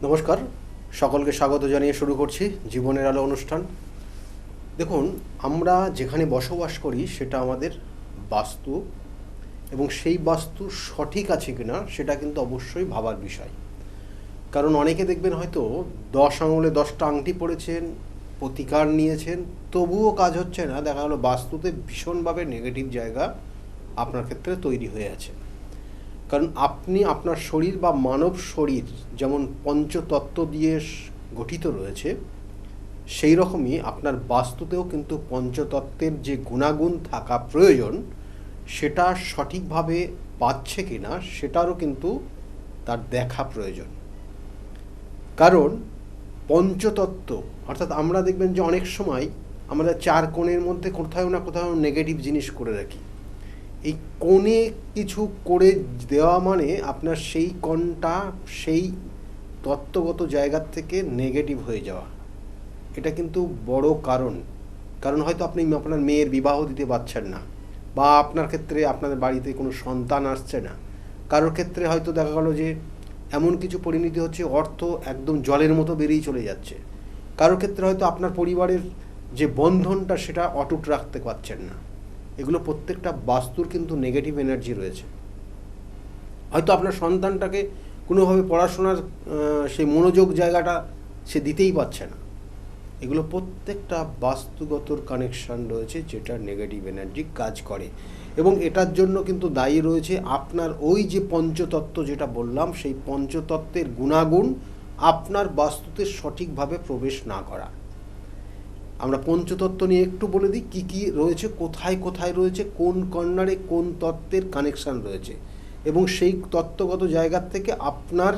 নমস্কার, সকলকে স্বাগত জানিয়ে শুরু করছি জীবনের আলো অনুষ্ঠান। দেখুন, আমরা যেখানে বসবাস করি সেটা আমাদের বাস্তু, এবং সেই বাস্তু সঠিক আছে কিনা সেটা কিন্তু অবশ্যই ভাবার বিষয়। কারণ অনেকে দেখবেন হয়তো 10 আঙুলে 10টা আংটি পড়েছেন, প্রতিকার নিয়েছেন, তবুও কাজ হচ্ছে না। দেখা গেলো বাস্তুতে ভীষণভাবে নেগেটিভ জায়গা আপনার ক্ষেত্রে তৈরি হয়ে আছে। কারণ আপনি আপনার শরীর বা মানব শরীর যেমন পঞ্চতত্ত্ব দিয়ে গঠিত রয়েছে, সেই রকমই আপনার বাস্তুতেও কিন্তু পঞ্চতত্ত্বের যে গুণাগুণ থাকা প্রয়োজন সেটা সঠিকভাবে পাচ্ছে কি না সেটারও কিন্তু তার দেখা প্রয়োজন। কারণ পঞ্চতত্ত্ব অর্থাৎ আমরা দেখবেন যে অনেক সময় আমরা চার কোণের মধ্যে কোথাও না কোথাও নেগেটিভ জিনিস করে রাখি। এই কোণে কিছু করে দেওয়া মানে আপনার সেই কোণটা সেই তত্ত্বগত জায়গার থেকে নেগেটিভ হয়ে যাওয়া। এটা কিন্তু বড় কারণ হয়তো আপনি আপনার মেয়ের বিবাহ দিতে পারছেন না, বা আপনার ক্ষেত্রে আপনাদের বাড়িতে কোনো সন্তান আসছে না। কারোর ক্ষেত্রে হয়তো দেখা গেল যে এমন কিছু পরিণতি হচ্ছে, অর্থ একদম জলের মতো বেরিয়ে চলে যাচ্ছে। কারোর ক্ষেত্রে হয়তো আপনার পরিবারের যে বন্ধনটা সেটা অটুট রাখতে পারছেন না। এগুলো প্রত্যেকটা বাস্তুর কিন্তু নেগেটিভ এনার্জি রয়েছে। হয়তো আপনার সন্তানটাকে কোনোভাবে পড়াশোনার সেই মনোযোগ জায়গাটা সে দিতেই পারছে না। এগুলো প্রত্যেকটা বাস্তুগতর কানেকশান রয়েছে যেটা নেগেটিভ এনার্জি কাজ করে, এবং এটার জন্য কিন্তু দায়ী রয়েছে আপনার ওই যে পঞ্চতত্ত্ব যেটা বললাম, সেই পঞ্চতত্ত্বের গুণাগুণ আপনার বাস্তুতে সঠিকভাবে প্রবেশ না করা। আমরা পঞ্চতত্ত্ব নিয়ে একটু বলে দিই কী কী রয়েছে, কোথায় কোথায় রয়েছে, কোন কর্নারে কোন তত্ত্বের কানেকশান রয়েছে, এবং সেই তত্ত্বগত জায়গার থেকে আপনার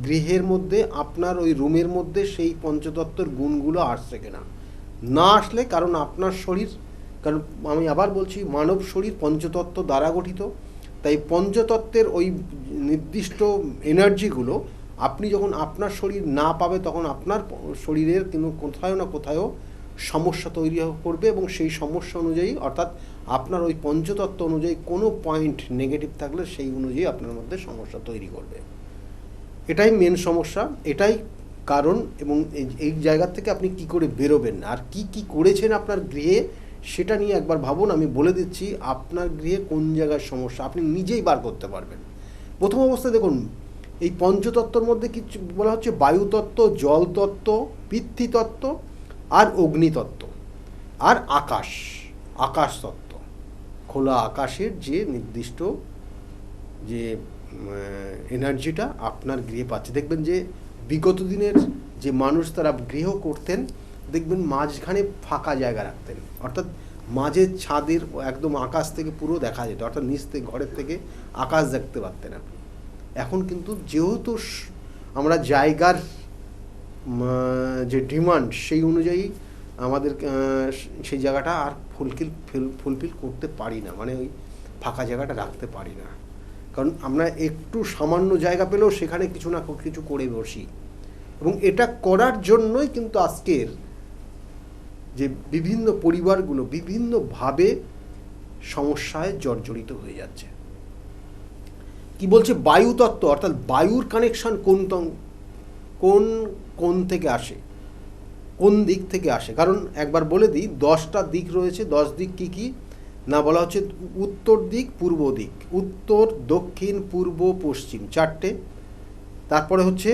গৃহের মধ্যে আপনার ওই রুমের মধ্যে সেই পঞ্চতত্ত্বের গুণগুলো আসছে কিনা। না আসলে, কারণ আপনার শরীর, কারণ আমি আবার বলছি মানব শরীর পঞ্চতত্ত্ব দ্বারা গঠিত, তাই পঞ্চতত্ত্বের ওই নির্দিষ্ট এনার্জিগুলো আপনি যখন আপনার শরীর না পাবে তখন আপনার শরীরের কিন্তু কোথাও না কোথাও সমস্যা তৈরি করবে, এবং সেই সমস্যা অনুযায়ী অর্থাৎ আপনার ওই পঞ্চতত্ত্ব অনুযায়ী কোনো পয়েন্ট নেগেটিভ থাকলে সেই অনুযায়ী আপনার মধ্যে সমস্যা তৈরি করবে। এটাই মেন সমস্যা, এটাই কারণ। এবং এই জায়গা থেকে আপনি কি করে বেরোবেন আর কি কি করেছেন আপনার গৃহে সেটা নিয়ে একবার ভাবুন। আমি বলে দিচ্ছি আপনার গৃহে কোন জায়গায় সমস্যা আপনি নিজেই বার করতে পারবেন। প্রথম অবস্থায় দেখুন, এই পঞ্চতত্ত্বর মধ্যে কিছু বলা হচ্ছে বায়ুতত্ত্ব, জলতত্ত্ব, পৃথ্বীতত্ত্ব, আর অগ্নিতত্ত্ব, আর আকাশতত্ত্ব। খোলা আকাশের যে নির্দিষ্ট যে এনার্জিটা আপনার গৃহে পাচ্ছে। দেখবেন যে বিগত দিনের যে মানুষ তারা গৃহ করতেন, দেখবেন মাঝখানে ফাঁকা জায়গা রাখতেন, অর্থাৎ মাঝের ছাদের একদম আকাশ থেকে পুরো দেখা যেত, অর্থাৎ নিচ থেকে ঘরের থেকে আকাশ দেখতে পারতেন আপনি। এখন কিন্তু যেহেতু আমরা জায়গার যে ডিমান্ড সেই অনুযায়ী আমাদের সেই জায়গাটা আর ফুলফিল করতে পারি না, মানে ওই ফাঁকা জায়গাটা রাখতে পারি না। কারণ আমরা একটু সামান্য জায়গা পেলেও সেখানে কিছু না কিছু করে বসি, এবং এটা করার জন্যই কিন্তু আজকের যে বিভিন্ন পরিবারগুলো বিভিন্নভাবে সমস্যায় জর্জরিত হয়ে যাচ্ছে। কি বলছে বায়ুতত্ত্ব, অর্থাৎ বায়ুর কানেকশন কোন থেকে আসে, কোন দিক থেকে আসে। কারণ একবার বলে দিই, 10টা দিক রয়েছে। 10 দিক কি কি না, বলা হচ্ছে উত্তর দিক, পূর্ব দিক, উত্তর, দক্ষিণ, পূর্ব, পশ্চিম, 4টে। তারপরে হচ্ছে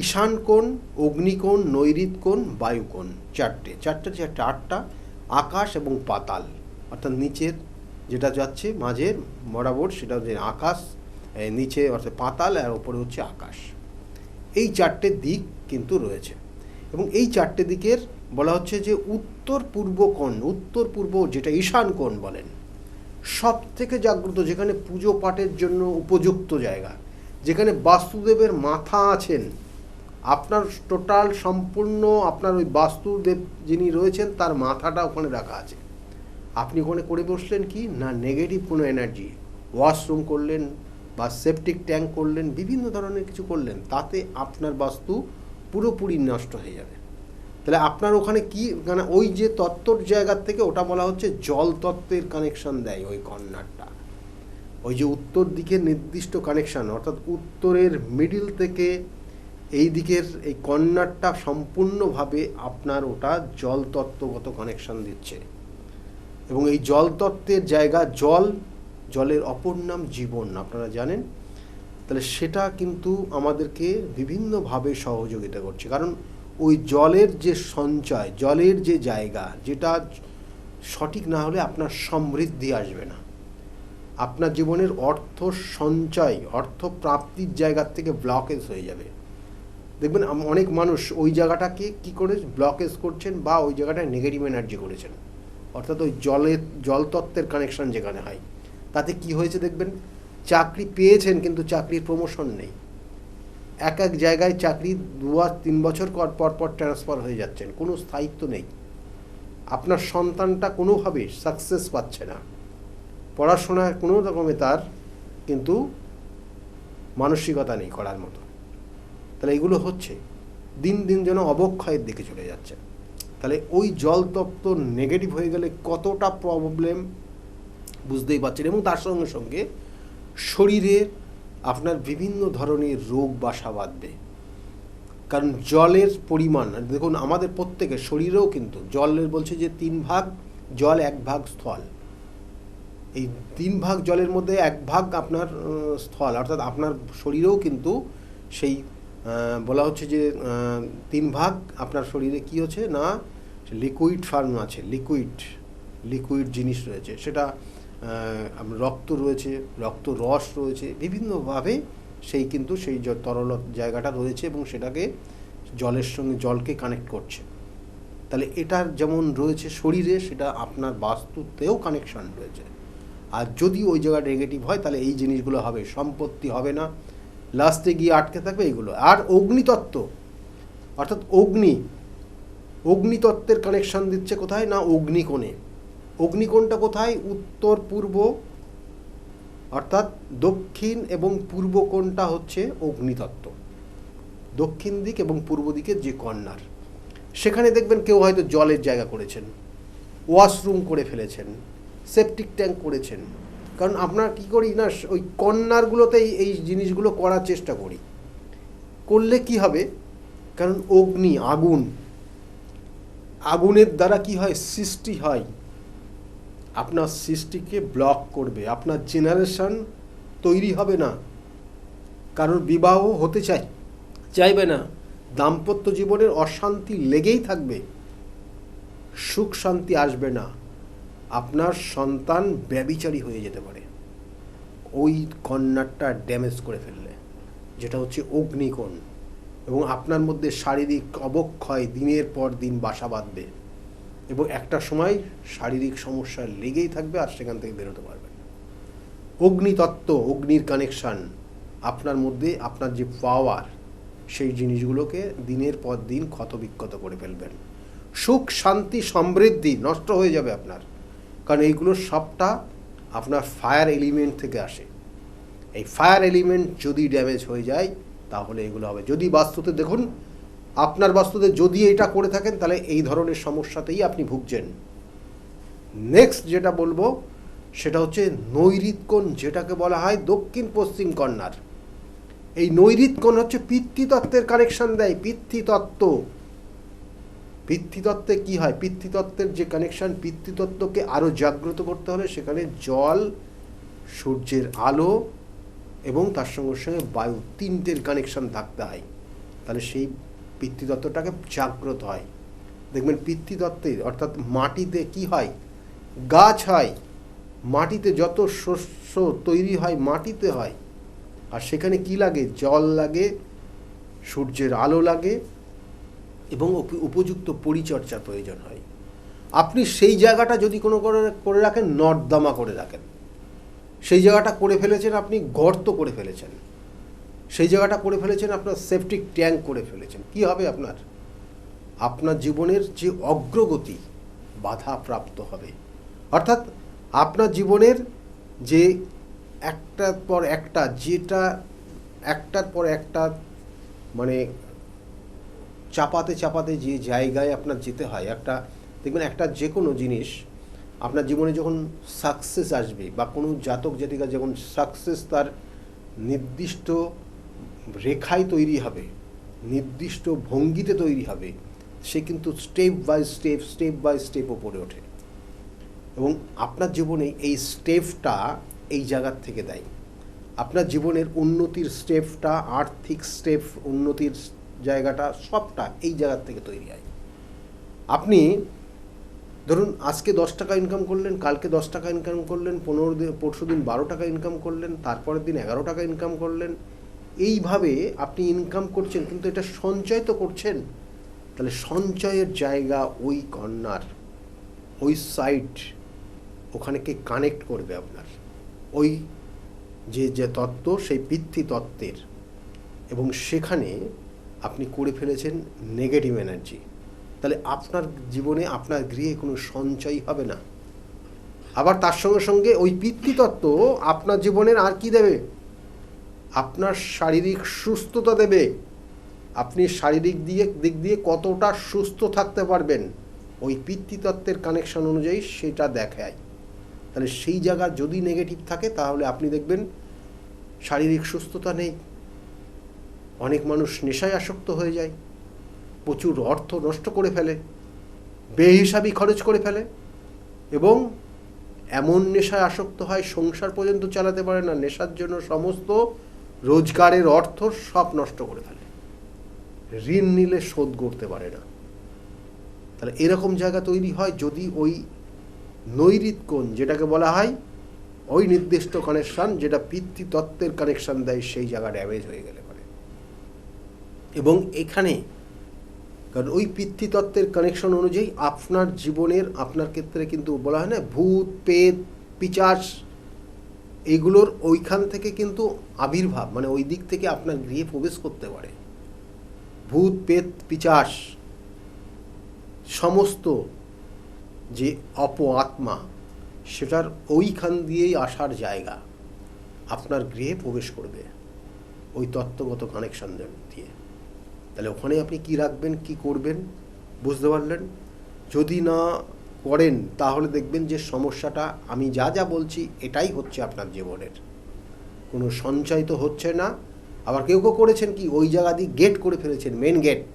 ঈশান কোণ, অগ্নিকোণ, নৈঋত কোণ, বায়ুকোণ, 4টে 8টা। আকাশ এবং পাতাল, অর্থাৎ নিচের যেটা যাচ্ছে মাঝের বরাবর সেটা হচ্ছে আকাশ, নিচে অর্থাৎ পাতাল, আর ওপরে হচ্ছে আকাশ। এই 4টে দিক কিন্তু রয়েছে, এবং এই 4টে দিকের বলা হচ্ছে যে উত্তর পূর্ব কোণ, উত্তর পূর্ব যেটা ঈশান কোণ বলেন, সব থেকে জাগ্রত, যেখানে পুজো পাঠের জন্য উপযুক্ত জায়গা, যেখানে বাস্তুদেবের মাথা আছেন। আপনার টোটাল সম্পূর্ণ আপনার ওই বাস্তুদেব যিনি রয়েছেন তার মাথাটা ওখানে রাখা আছে। আপনি ওখানে করে বসলেন কি না, নেগেটিভ কোনো এনার্জি, ওয়াশরুম করলেন বা সেপটিক ট্যাঙ্ক করলেন, বিভিন্ন ধরনের কিছু করলেন, তাতে আপনার বাস্তু পুরোপুরি নষ্ট হয়ে যাবে। তাহলে আপনার ওখানে কি, মানে ওই যে তত্ত্বর জায়গার থেকে ওটা বলা হচ্ছে জল তত্ত্বের কানেকশন দেয় ওই কর্নারটা। ওই যে উত্তর দিকে নির্দিষ্ট কানেকশান, অর্থাৎ উত্তরের মিডিল থেকে এই দিকের এই কর্নারটা সম্পূর্ণভাবে আপনার ওটা জল তত্ত্বগত কানেকশন দিচ্ছে, এবং এই জল তত্ত্বের জায়গা জলের অপর নাম জীবন, আপনারা জানেন। তাহলে সেটা কিন্তু আমাদেরকে বিভিন্নভাবে সহযোগিতা করছে, কারণ ওই জলের যে সঞ্চয়, জলের যে জায়গা, যেটা সঠিক না হলে আপনার সমৃদ্ধি আসবে না, আপনার জীবনের অর্থ সঞ্চয়, অর্থ প্রাপ্তির জায়গার থেকে ব্লকেজ হয়ে যাবে। দেখবেন অনেক মানুষ ওই জায়গাটাকে কি করে ব্লকেজ করছেন, বা ওই জায়গাটায় নেগেটিভ এনার্জি করেছেন, অর্থাৎ ওই জল তত্ত্বের কানেকশন যেখানে হয়, তাতে কি হয়েছে দেখবেন, চাকরি পেয়েছেন কিন্তু চাকরির প্রমোশন নেই, এক জায়গায় চাকরি 2-3 বছর পর পর ট্রান্সফার হয়ে যাচ্ছেন, কোনো স্থায়িত্ব নেই, আপনার সন্তানটা কোনোভাবে সাকসেস পাচ্ছে না, পড়াশোনায় কোনো রকমে তার কিন্তু মানসিকতা নেই করার মতো। তাহলে এগুলো হচ্ছে দিন দিন যেন অবক্ষয়ের দিকে চলে যাচ্ছে। তাহলে ওই জল তত্ত্ব নেগেটিভ হয়ে গেলে কতটা প্রবলেম বুঝতেই পারছেন, এবং তার সঙ্গে সঙ্গে শরীরে আপনার বিভিন্ন ধরনের রোগ বাসা বাঁধবে, কারণ জলের পরিমাণ দেখুন, আমাদের প্রত্যেকের শরীরেও কিন্তু জলের বলছে যে 3 ভাগ জল 1 ভাগ স্থল, এই 3 ভাগ জলের মধ্যে 1 ভাগ আপনার স্থল, অর্থাৎ আপনার শরীরেও কিন্তু সেই বলা হচ্ছে যে 3 ভাগ আপনার শরীরে কি হচ্ছে না, লিকুইড ফর্ম আছে, লিকুইড জিনিস রয়েছে, সেটা রক্ত রয়েছে, রক্ত রস রয়েছে, বিভিন্নভাবে সেই কিন্তু সেই তরল জায়গাটা রয়েছে, এবং সেটাকে জলের সঙ্গে জলকে কানেক্ট করছে। তাহলে এটার যেমন রয়েছে শরীরে, সেটা আপনার বাস্তুতেও কানেকশন রয়েছে। আর যদি ওই জায়গা নেগেটিভ হয় তাহলে এই জিনিসগুলো হবে, সম্পত্তি হবে না, লাস্টে গিয়ে আটকে থাকবে এইগুলো। আর অগ্নিতত্ত্ব, অর্থাৎ অগ্নিতত্ত্বের কানেকশন দিচ্ছে কোথায় না, অগ্নিকোণে। অগ্নিকোণটা কোথায়, উত্তর পূর্ব, অর্থাৎ দক্ষিণ এবং পূর্ব কোণটা হচ্ছে অগ্নিতত্ত্ব, দক্ষিণ দিক এবং পূর্ব দিকের যে কর্নার, সেখানে দেখবেন কেউ হয়তো জলের জায়গা করেছেন, ওয়াশরুম করে ফেলেছেন, সেপটিক ট্যাঙ্ক করেছেন, কারণ আপনার কি করি না, ওই কর্নারগুলোতেই এই জিনিসগুলো করার চেষ্টা করি, করলে কি হবে, কারণ অগ্নি, আগুনের দ্বারা কি হয়, সৃষ্টি হয়, আপনার সৃষ্টিকে ব্লক করবে, আপনার জেনারেশন তৈরি হবে না, কারোর বিবাহ হতে চাইবে না, দাম্পত্য জীবনের অশান্তি লেগেই থাকবে, সুখ শান্তি আসবে না, আপনার সন্তান ব্যভিচারী হয়ে যেতে পারে ওই কর্নারটা ড্যামেজ করে ফেললে, যেটা হচ্ছে অগ্নিকোণ, এবং আপনার মধ্যে শারীরিক অবক্ষয় দিনের পর দিন বাসা বাঁধবে, এবং একটা সময় শারীরিক সমস্যা লেগেই থাকবে, আর সেখান থেকে বেরোতে পারবেন। অগ্নিতত্ত্ব, অগ্নির কানেকশান আপনার মধ্যে, আপনার যে পাওয়ার, সেই জিনিসগুলোকে দিনের পর দিন ক্ষতবিক্ষত করে ফেলবেন, সুখ শান্তি সমৃদ্ধি নষ্ট হয়ে যাবে আপনার, কারণ এইগুলো সবটা আপনার ফায়ার এলিমেন্ট থেকে আসে। এই ফায়ার এলিমেন্ট যদি ড্যামেজ হয়ে যায় তাহলে এগুলো হবে। যদি বাস্তুতে দেখুন, আপনার বাস্তুতে যদি এটা করে থাকেন তাহলে এই ধরনের সমস্যাতেই আপনি ভুগছেন। নেক্সট যেটা বলবো সেটা হচ্ছে নৈঋত কোণ, যেটাকে বলা হয় দক্ষিণ পশ্চিম কর্নার। এই নৈঋত কোণ হচ্ছে পিতৃতত্ত্বের কানেকশন দেয়, পিতৃতত্ত্বে কি হয়, পিতৃতত্ত্বের যে কানেকশন, পিতৃতত্ত্বকে আরও জাগ্রত করতে হলে সেখানে জল, সূর্যের আলো এবং তার সঙ্গে সঙ্গে বায়ু, 3টের কানেকশন থাকতে হয়, তাহলে সেই পিতৃতত্ত্বটাকে জাগ্রত হয়। দেখবেন পিতৃতত্ত্বের, অর্থাৎ মাটিতে কি হয়, গাছ হয়, মাটিতে যত শস্য তৈরি হয় মাটিতে হয়, আর সেখানে কি লাগে, জল লাগে, সূর্যের আলো লাগে, এবং উপযুক্ত পরিচর্যা প্রয়োজন হয়। আপনি সেই জায়গাটা যদি কোনো করে রাখেন, নর্দমা করে রাখেন, সেই জায়গাটা করে ফেলেছেন আপনি গর্ত করে ফেলেছেন, সেই জায়গাটা করে ফেলেছেন আপনার সেপটিক ট্যাঙ্ক করে ফেলেছেন, কি হবে, আপনার জীবনের যে অগ্রগতি বাধাপ্রাপ্ত হবে। অর্থাৎ আপনার জীবনের যে একটার পর একটা, যেটা একটার পর একটা মানে চাপাতে যে জায়গায় আপনার যেতে হয়, দেখবেন একটা যে কোনো জিনিস আপনার জীবনে যখন সাকসেস আসবে, বা কোনো জাতক জাতিকা যখন সাকসেস তার নির্দিষ্ট রেখায় তৈরি হবে, নির্দিষ্ট ভঙ্গিতে তৈরি হবে, সে কিন্তু স্টেপ বাই স্টেপ ওপরে ওঠে। এবং আপনার জীবনে এই স্টেপটা এই জায়গার থেকে দেয়। আপনার জীবনের উন্নতির স্টেপটা, আর্থিক স্টেপ, উন্নতির জায়গাটা সবটা এই জায়গার থেকে তৈরি হয়। আপনি ধরুন আজকে 10 টাকা ইনকাম করলেন, কালকে 10 টাকা ইনকাম করলেন, পরশু দিন 12 টাকা ইনকাম করলেন, তারপরের দিন 11 টাকা ইনকাম করলেন। এইভাবে আপনি ইনকাম করছেন, কিন্তু এটা সঞ্চয় তো করছেন। তাহলে সঞ্চয়ের জায়গা ওই কর্নার, ওই সাইট, ওখানে কে কানেক্ট করবে আপনার ওই যে তত্ত্ব, সেই পিতৃ তত্ত্বের। এবং সেখানে আপনি করে ফেলেছেন নেগেটিভ এনার্জি। তাহলে আপনার জীবনে, আপনার গৃহে কোনো সঞ্চয় হবে না। আবার তার সঙ্গে সঙ্গে ওই পিতৃতত্ত্ব আপনার জীবনের আর কি দেবে? আপনার শারীরিক সুস্থতা দেবে। আপনি শারীরিক দিক দিয়ে কতটা সুস্থ থাকতে পারবেন, ওই পিতৃতত্ত্বের কানেকশন অনুযায়ী সেটা দেখায়। তাহলে সেই জায়গা যদি নেগেটিভ থাকে, তাহলে আপনি দেখবেন শারীরিক সুস্থতা নেই। অনেক মানুষ নেশায় আসক্ত হয়ে যায়, প্রচুর অর্থ নষ্ট করে ফেলে, বেহিসাবি খরচ করে ফেলে, এবং এমন নেশায় আসক্ত হয় সংসার পর্যন্ত চালাতে পারে না। নেশার জন্য সমস্ত রোজগারের অর্থ সব নষ্ট করে ফেলে, ঋণ নিলে শোধ করতে পারে না। তাহলে এরকম জায়গা তৈরি হয় যদি ওই নৈরিত কোণ, যেটাকে বলা হয় ওই নির্দিষ্ট কানেকশান, যেটা পিতৃতত্ত্বের কানেকশান দেয়, সেই জায়গা ড্যামেজ হয়ে গেলে পারে। এবং এখানে কারণ ওই পিতৃতত্ত্বের কানেকশন অনুযায়ী আপনার জীবনের, আপনার ক্ষেত্রে কিন্তু বলা হয় না ভূত, পেত, পিচাস, এইগুলোর ওইখান থেকে কিন্তু আবির্ভাব, মানে ওই দিক থেকে আপনার গৃহে প্রবেশ করতে পারে। ভূত, পেত, পিচাস, সমস্ত যে আত্মা, সেটার ওইখান দিয়েই আসার জায়গা, আপনার গৃহে প্রবেশ করবে ওই তত্ত্বগত কানেকশন দিয়ে। তাহলে ওখানে আপনি কি রাখবেন, কি করবেন, বুঝতে পারলেন? যদি না করেন, তাহলে দেখবেন যে সমস্যাটা আমি যা বলছি এটাই হচ্ছে আপনার জীবনের। কোনো সঞ্চয় তো হচ্ছে না। আবার কেউ করেছেন কি, ওই জায়গা দিয়ে গেট করে ফেলেছেন, মেন গেট।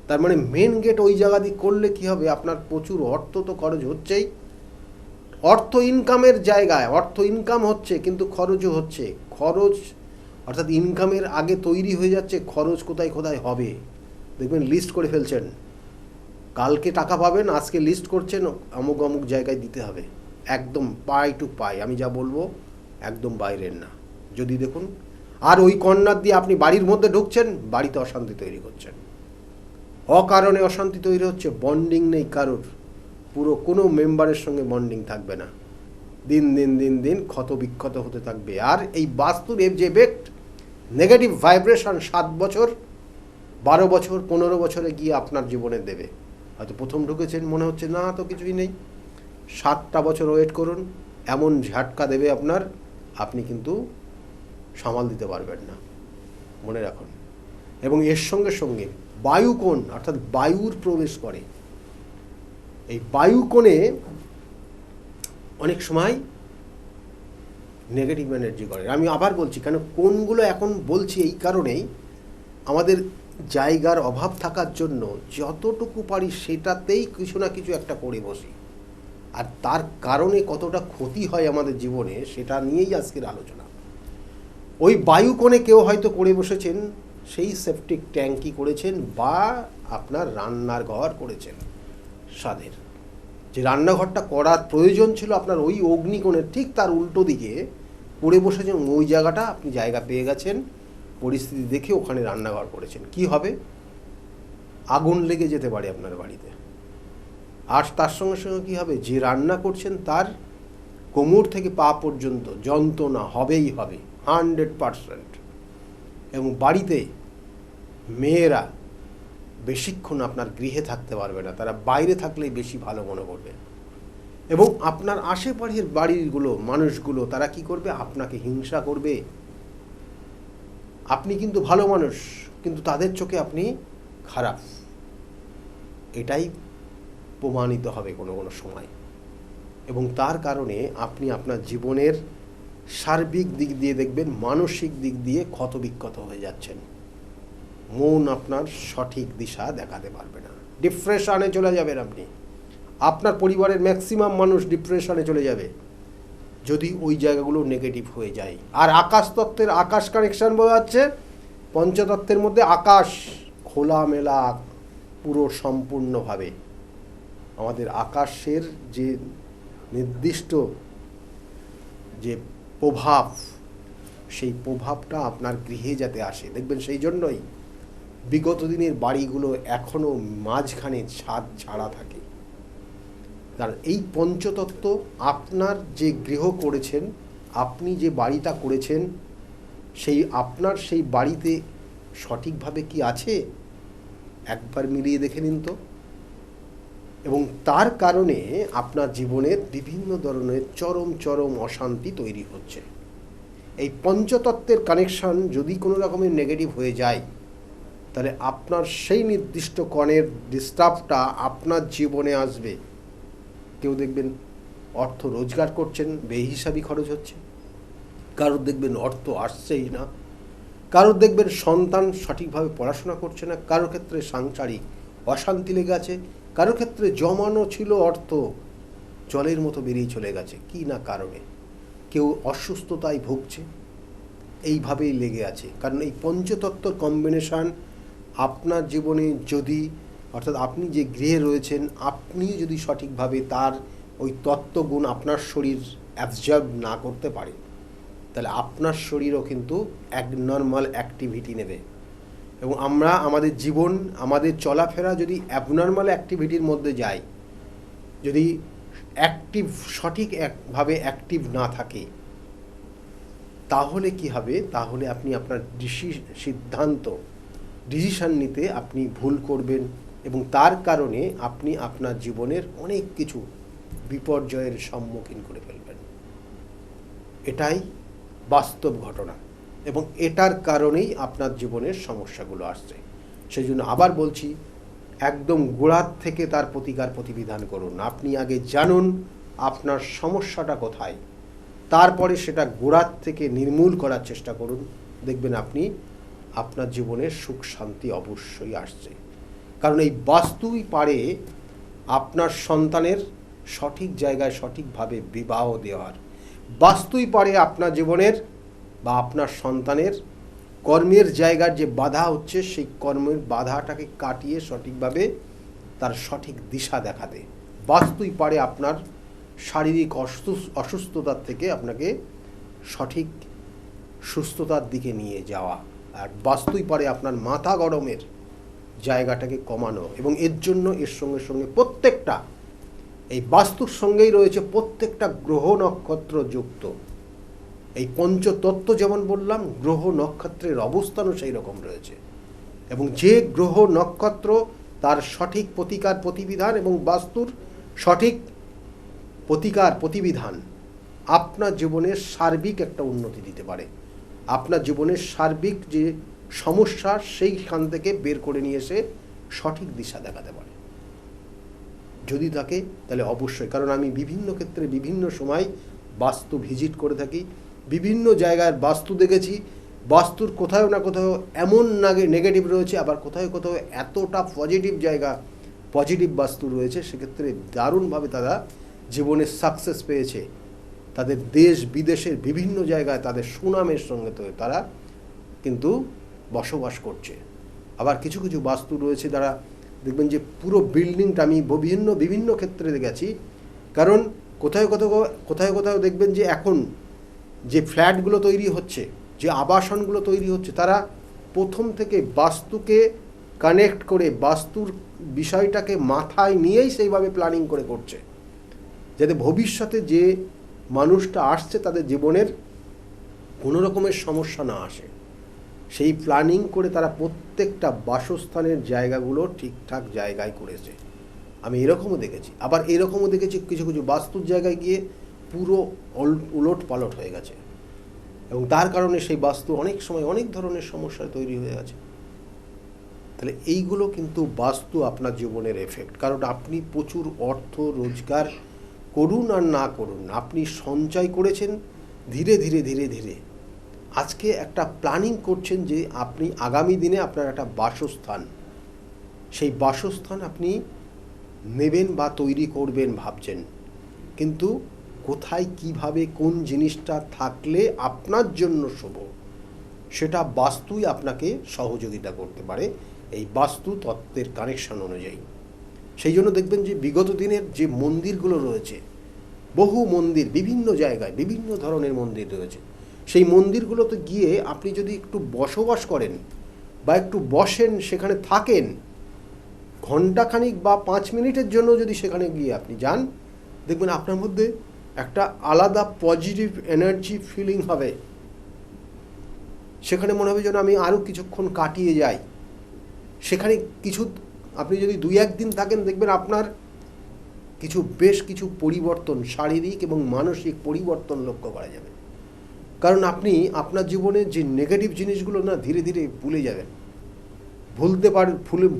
তার মানে মেন গেট ওই জায়গা দিয়ে করলে কি হবে, আপনার প্রচুর অর্থ তো খরচ হচ্ছেই। অর্থ ইনকামের জায়গায় অর্থ ইনকাম হচ্ছে, কিন্তু খরচও হচ্ছে। খরচ অর্থাৎ ইনকামের আগে তৈরি হয়ে যাচ্ছে খরচ কোথায় কোথায় হবে। দেখবেন লিস্ট করে ফেলছেন, কালকে টাকা পাবেন, আজকে লিস্ট করছেন অমুক অমুক জায়গায় দিতে হবে। একদম পাই টু পাই, আমি যা বলবো একদম বাইরের না। যদি দেখুন, আর ওই কর্নার দিয়ে আপনি বাড়ির মধ্যে ঢুকছেন, বাড়িতে অশান্তি তৈরি করছেন। অকারণে অশান্তি তৈরি হচ্ছে, বন্ডিং নেই কারোর, পুরো কোনো মেম্বারের সঙ্গে বন্ডিং থাকবে না। দিন দিন দিন দিন ক্ষত বিক্ষত হতে থাকবে। আর এই বাস্তুর যে এফেক্ট, নেগেটিভ ভাইব্রেশন 7 বছর, 12 বছর, 15 বছরে গিয়ে আপনার জীবনে দেবে। হয়তো প্রথম ঢুকেছেন, মনে হচ্ছে না তো কিছুই নেই, 7টা বছর ওয়েট করুন, এমন ঝাটকা দেবে আপনার, আপনি কিন্তু সামাল দিতে পারবেন না, মনে রাখুন। এবং এর সঙ্গে সঙ্গে বায়ুকোণ, অর্থাৎ বায়ুর প্রবেশ করে। এই বায়ুকোণে অনেক সময় নেগেটিভ এনার্জি করে। আমি আবার বলছি, কেন কোনগুলো এখন বলছি এই কারণেই, আমাদের জায়গার অভাব থাকার জন্য যতটুকু পারি সেটাতেই কিছু না কিছু একটা করে বসি, আর তার কারণে কতটা ক্ষতি হয় আমাদের জীবনে, সেটা নিয়েই আজকের আলোচনা। ওই বায়ুকোণে কেউ হয়তো করে বসেছেন, সেই সেপটিক ট্যাঙ্কি করেছেন, বা আপনার রান্নার ঘর করেছেন স্বাদের। যে রান্নাঘরটা করার প্রয়োজন ছিল আপনার ওই অগ্নিকোণের ঠিক তার উল্টো দিকে করে বসেছেন, ওই জায়গাটা আপনি জায়গা পেয়ে গেছেন, পরিস্থিতি দেখে ওখানে রান্নাঘর করেছেন। কি হবে? আগুন লেগে যেতে পারে আপনার বাড়িতে। আর তার সঙ্গে সঙ্গে কী হবে, যে রান্না করছেন তার কোমর থেকে পা পর্যন্ত যন্ত্রণা হবেই হবে 100%। এবং বাড়িতে মেয়েরা বেশিক্ষণ আপনার গৃহে থাকতে পারবে না, তারা বাইরে থাকলেই বেশি ভালো মনে করবে। এবং আপনার আশেপাশের বাড়িগুলো, মানুষগুলো, তারা কি করবে, আপনাকে হিংসা করবে। আপনি কিন্তু ভালো মানুষ, কিন্তু তাদের চোখে আপনি খারাপ, এটাই প্রমাণিত হবে কোনো কোনো সময়। এবং তার কারণে আপনি আপনার জীবনের সার্বিক দিক দিয়ে দেখবেন, মানসিক দিক দিয়ে ক্ষতবিক্ষত হয়ে যাচ্ছেন। মন আপনার সঠিক দিশা দেখাতে পারবে না, ডিপ্রেশনে চলে যাবেন আপনি। আপনার পরিবারের ম্যাক্সিমাম মানুষ ডিপ্রেশনে চলে যাবে যদি ওই জায়গাগুলো নেগেটিভ হয়ে যায়। আর আকাশ তত্ত্বের আকাশ কানেকশান বোঝাচ্ছে পঞ্চতত্ত্বের মধ্যে আকাশ খোলামেলা পুরো সম্পূর্ণভাবে। আমাদের আকাশের যে নির্দিষ্ট যে প্রভাব, সেই প্রভাবটা আপনার গৃহে যাতে আসে, দেখবেন সেই জন্যই বিগত দিনের বাড়িগুলো এখনও মাঝখানে ছাদ ছাড়া থাকে। কারণ এই পঞ্চতত্ত্ব আপনার যে গৃহ করেছেন, আপনি যে বাড়িটা করেছেন, সেই আপনার সেই বাড়িতে সঠিকভাবে কি আছে একবার মিলিয়ে দেখে নিন তো। এবং তার কারণে আপনার জীবনের বিভিন্ন ধরনের চরম চরম অশান্তি তৈরি হচ্ছে। এই পঞ্চতত্ত্বের কানেকশন যদি কোনো রকমের নেগেটিভ হয়ে যায়, তাহলে আপনার সেই নির্দিষ্ট কণের ডিস্টার্বটা আপনার জীবনে আসবে। কেউ দেখবেন অর্থ রোজগার করছেন, বেহিসাবি খরচ হচ্ছে, কারোর দেখবেন অর্থ আসছেই না, কারোর দেখবেন সন্তান সঠিকভাবে পড়াশোনা করছে না, কারোর ক্ষেত্রে সাংসারিক অশান্তি লেগে আছে, কারোর ক্ষেত্রে জমানো ছিল অর্থ জলের মতো বেরিয়ে চলে গেছে কি না কারণে, কেউ অসুস্থতায় ভুগছে, এইভাবেই লেগে আছে। কারণ এই পঞ্চতত্ত্বর কম্বিনেশান আপনার জীবনে যদি, অর্থাৎ আপনি যে গৃহে রয়েছেন, আপনি যদি সঠিকভাবে তার ওই তত্ত্বগুণ আপনার শরীর অ্যাবজর্ব না করতে পারে, তাহলে আপনার শরীরও কিন্তু এক নর্মাল অ্যাক্টিভিটি নেবে। এবং আমরা আমাদের জীবন, আমাদের চলাফেরা যদি অ্যাবনর্মাল অ্যাক্টিভিটির মধ্যে যায়, যদি অ্যাক্টিভ সঠিকভাবে অ্যাক্টিভ না থাকে, তাহলে কি হবে, তাহলে আপনি আপনার ডিসিশন নিতে আপনি ভুল করবেন এবং তার কারণে আপনি আপনার জীবনের অনেক কিছু বিপর্যয়ের সম্মুখীন করে ফেলবেন। এটাই বাস্তব ঘটনা এবং এটার কারণেই আপনার জীবনের সমস্যাগুলো আসছে। সেই জন্য আবার বলছি, একদম গোড়ার থেকে তার প্রতিকার প্রতিবিধান করুন। আপনি আগে জানুন আপনার সমস্যাটা কোথায়, তারপরে সেটা গোড়ার থেকে নির্মূল করার চেষ্টা করুন। দেখবেন আপনি আপনার জীবনের সুখ শান্তি অবশ্যই আসছে। কারণ এই বাস্তুই পারে আপনার সন্তানের সঠিক জায়গায় সঠিকভাবে বিবাহ দেওয়ার, বাস্তুই পারে আপনার জীবনের বা আপনার সন্তানের কর্মের জায়গার যে বাধা হচ্ছে, সেই কর্মের বাধাটাকে কাটিয়ে সঠিকভাবে তার সঠিক দিশা দেখাতে। বাস্তুই পারে আপনার শারীরিক অসুস্থতার থেকে আপনাকে সঠিক সুস্থতার দিকে নিয়ে যাওয়া, আর বাস্তুই পারে আপনার মাথা গরমের জায়গাটাকে কমানো। এবং এর জন্য এর সঙ্গে সঙ্গে প্রত্যেকটা, এই বাস্তুর সঙ্গেই রয়েছে প্রত্যেকটা গ্রহ নক্ষত্র যুক্ত। এই পঞ্চতত্ত্ব যেমন বললাম, গ্রহ নক্ষত্রের অবস্থানও সেই রকম রয়েছে। এবং যে গ্রহ নক্ষত্র তার সঠিক প্রতিকার প্রতিবিধান এবং বাস্তুর সঠিক প্রতিকার প্রতিবিধান আপনার জীবনের সার্বিক একটা উন্নতি দিতে পারে। আপনার জীবনের সার্বিক যে সমস্যা, সেইখান থেকে বের করে নিয়ে এসে সঠিক দিশা দেখাতে পারে যদি থাকে, তাহলে অবশ্যই। কারণ আমি বিভিন্ন ক্ষেত্রে বিভিন্ন সময় বাস্তু ভিজিট করে থাকি, বিভিন্ন জায়গায় বাস্তু দেখেছি, বাস্তুর কোথাও না কোথাও এমন নেগেটিভ রয়েছে, আবার কোথাও কোথাও এতটা পজিটিভ জায়গা, পজিটিভ বাস্তু রয়েছে, সেক্ষেত্রে দারুণভাবে তারা জীবনে সাকসেস পেয়েছে। তাদের দেশ বিদেশের বিভিন্ন জায়গায় তাদের সুনামের সঙ্গে তো তারা কিন্তু বসবাস করছে। আবার কিছু কিছু বাস্তু রয়েছে যারা দেখবেন যে পুরো বিল্ডিংটা, আমি বিভিন্ন ক্ষেত্রে গেছি, কারণ কোথাও কোথাও দেখবেন যে এখন যে ফ্ল্যাটগুলো তৈরি হচ্ছে, যে আবাসনগুলো তৈরি হচ্ছে, তারা প্রথম থেকে বাস্তুকে কানেক্ট করে বাস্তুর বিষয়টাকে মাথায় নিয়েই সেইভাবে প্ল্যানিং করে করছে, যাতে ভবিষ্যতে যে মানুষটা আসছে তাদের জীবনের কোনো রকমের সমস্যা না আসে। সেই প্ল্যানিং করে তারা প্রত্যেকটা বাসস্থানের জায়গাগুলো ঠিকঠাক জায়গায় করেছে। আমি এরকমও দেখেছি, আবার এরকমও দেখেছি কিছু কিছু বাস্তুর জায়গায় গিয়ে পুরো উলট পালট হয়ে গেছে, এবং তার কারণে সেই বাস্তু অনেক সময় অনেক ধরনের সমস্যা তৈরি হয়ে গেছে। তাহলে এইগুলো কিন্তু বাস্তু আপনার জীবনের এফেক্ট। কারণ আপনি প্রচুর অর্থ রোজগার করুন আর না করুন, আপনি সঞ্চয় করেছেন ধীরে ধীরে ধীরে ধীরে, আজকে একটা প্ল্যানিং করছেন যে আপনি আগামী দিনে আপনার একটা বাসস্থান, সেই বাসস্থান আপনি নেবেন বা তৈরি করবেন ভাবছেন, কিন্তু কোথায় কিভাবে কোন জিনিসটা থাকলে আপনার জন্য শুভ সেটা বাস্তুই আপনাকে সহযোগিতা করতে পারে এই বাস্তু তত্ত্বের কানেকশন অনুযায়ী। সেই জন্য দেখবেন যে বিগত দিনের যে মন্দিরগুলো রয়েছে, বহু মন্দির বিভিন্ন জায়গায় বিভিন্ন ধরনের মন্দির রয়েছে, সেই মন্দিরগুলোতে গিয়ে আপনি যদি একটু বসবাস করেন বা একটু বসেন, সেখানে থাকেন ঘণ্টাখানিক বা 5 মিনিটের জন্য যদি সেখানে গিয়ে আপনি যান, দেখবেন আপনার মধ্যে একটা আলাদা পজিটিভ এনার্জি ফিলিং হবে। সেখানে মনে হবে যেন আমি আরও কিছুক্ষণ কাটিয়ে যাই। সেখানে আপনি যদি 2-1 দিন থাকেন, দেখবেন আপনার বেশ কিছু পরিবর্তন, শারীরিক এবং মানসিক পরিবর্তন লক্ষ্য করা যাবে। কারণ আপনি আপনার জীবনে যে নেগেটিভ জিনিসগুলো না ধীরে ধীরে ভুলে যাবেন,